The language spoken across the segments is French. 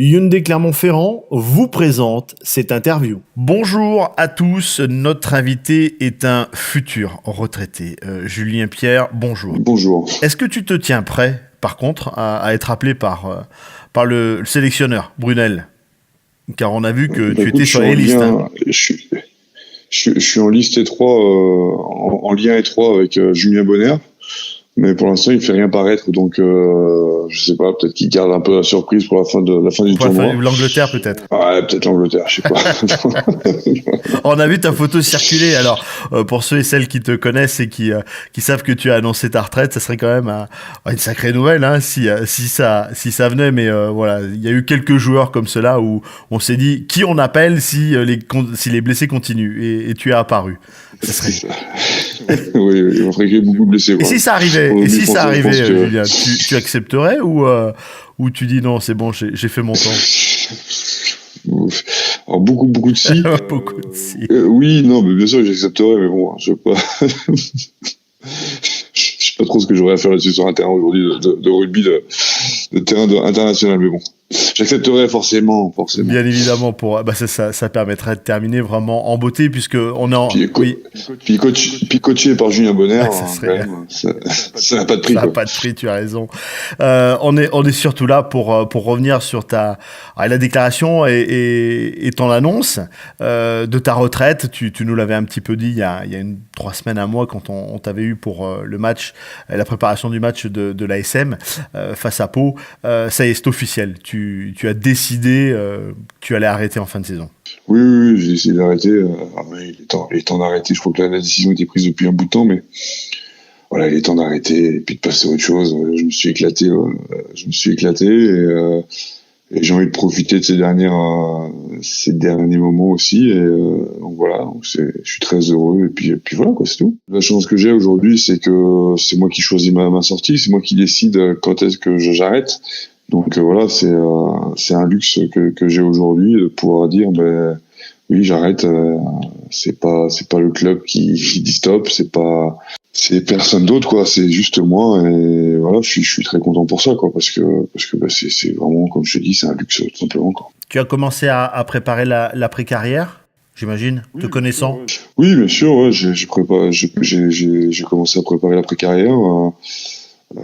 Hyundai Clermont-Ferrand vous présente cette interview. Bonjour à tous, notre invité est un futur retraité. Julien Pierre, bonjour. Bonjour. Est-ce que tu te tiens prêt, par contre, à être appelé par le sélectionneur, Brunel? Car on a vu que tu étais sur les listes. Je suis en liste étroit, en lien étroit avec Julien Bonner. Mais pour l'instant, il fait rien paraître, donc je sais pas. Peut-être qu'il garde un peu la surprise pour la fin du tournoi. L'Angleterre peut-être. Ouais, peut-être l'Angleterre, je sais pas. On a vu ta photo circuler. Alors, pour ceux et celles qui te connaissent et qui savent que tu as annoncé ta retraite, ça serait quand même une sacrée nouvelle, hein, si ça venait. Mais voilà, il y a eu quelques joueurs comme cela où on s'est dit qui on appelle si les blessés continuent. Et tu es apparu. Ça serait... oui, il faudrait qu'il y ait beaucoup de blessés. Et si ça arrivait, Julien, tu accepterais ou tu dis non, c'est bon, j'ai fait mon temps? Alors beaucoup de si. Beaucoup de si. Oui, non, mais bien sûr que j'accepterais, mais bon, je sais pas. Je sais pas trop ce que j'aurais à faire là-dessus sur un terrain aujourd'hui de rugby, de terrain international, mais bon. J'accepterais forcément. Bien évidemment, ça permettrait de terminer vraiment en beauté, puisque on est en... Puis coaché par Julien Bonner, ça n'a pas de prix. Ça n'a pas de prix, tu as raison. On est surtout là pour revenir sur la déclaration et ton annonce de ta retraite. Tu nous l'avais un petit peu dit il y a 3 semaines, un mois, quand on t'avait eu pour le match, la préparation du match de l'ASM face à Pau. Ça y est, c'est officiel. Tu as décidé que tu allais arrêter en fin de saison. Oui, j'ai essayé d'arrêter. Il est temps d'arrêter. Je crois que la décision a été prise depuis un bout de temps, mais voilà, il est temps d'arrêter et puis de passer à autre chose. Je me suis éclaté et j'ai envie de profiter de ces derniers moments aussi. Et donc voilà, je suis très heureux. Et puis voilà, quoi, c'est tout. La chance que j'ai aujourd'hui, c'est que c'est moi qui choisis ma sortie, c'est moi qui décide quand est-ce que j'arrête. Donc voilà, c'est un luxe que j'ai aujourd'hui de pouvoir dire oui, j'arrête. C'est pas le club qui dit stop, c'est personne d'autre, quoi. C'est juste moi, et voilà, je suis très content pour ça, quoi, parce que c'est vraiment, comme je te dis, c'est un luxe tout simplement, quoi. Tu as commencé à préparer l'après-carrière, j'imagine, te connaissant. Oui, bien sûr, ouais, j'ai commencé à préparer l'après-carrière.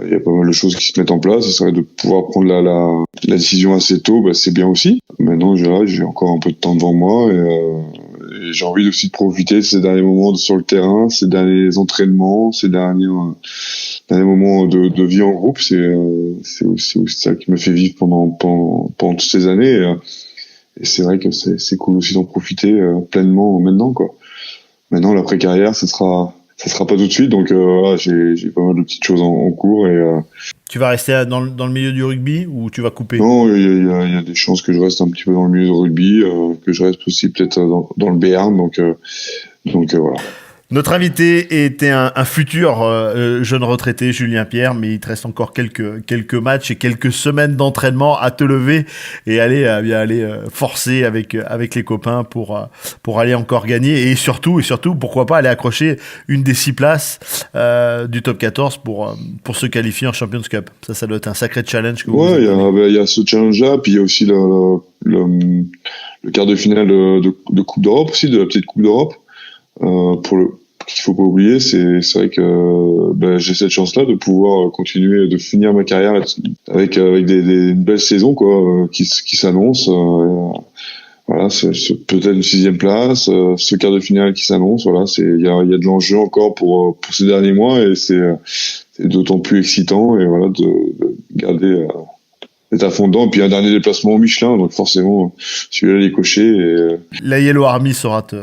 Il y a pas mal de choses qui se mettent en place. C'est vrai, de pouvoir prendre la décision assez tôt, c'est bien aussi. Maintenant, j'ai encore un peu de temps devant moi et j'ai envie aussi de profiter de ces derniers moments sur le terrain, ces derniers entraînements, ces derniers moments de vie en groupe. C'est aussi ça qui me fait vivre pendant toutes ces années. Et c'est vrai que c'est cool aussi d'en profiter pleinement maintenant, quoi. Maintenant, l'après-carrière, ça sera pas tout de suite, donc voilà, j'ai pas mal de petites choses en cours. Et tu vas rester dans le milieu du rugby ou tu vas couper? Non, il y a des chances que je reste un petit peu dans le milieu du rugby, que je reste aussi peut-être dans le Béarn, donc voilà. Notre invité était un futur jeune retraité, Julien Pierre, mais il te reste encore quelques matchs et quelques semaines d'entraînement à te lever et aller forcer avec les copains pour aller encore gagner et surtout pourquoi pas aller accrocher une des 6 places du top 14 pour se qualifier en Champions Cup. Ça doit être un sacré challenge que vous il y a ce challenge-là, puis il y a aussi le quart de finale de Coupe d'Europe aussi, de la petite Coupe d'Europe. Qu'il faut pas oublier, c'est vrai que j'ai cette chance-là de pouvoir continuer, de finir ma carrière avec une belle saison, quoi, qui s'annonce. Voilà, peut-être une 6e place, ce quart de finale qui s'annonce. Voilà, il y a de l'enjeu encore pour ces derniers mois et c'est d'autant plus excitant, et voilà, de garder d'être à fond dedans. Et puis un dernier déplacement au Michelin, donc forcément celui-là il est coché. Et la Yellow Army saura te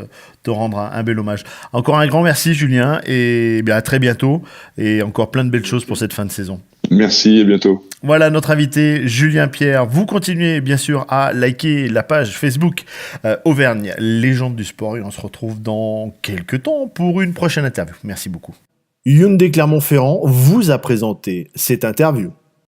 rendre un bel hommage. Encore un grand merci, Julien, et bien à très bientôt, et encore plein de belles choses pour cette fin de saison. Merci, à bientôt. Voilà notre invité Julien Pierre. Vous continuez bien sûr à liker la page Facebook Auvergne Légende du Sport, et on se retrouve dans quelques temps pour une prochaine interview. Merci beaucoup. Hyundai Clermont-Ferrand vous a présenté cette interview.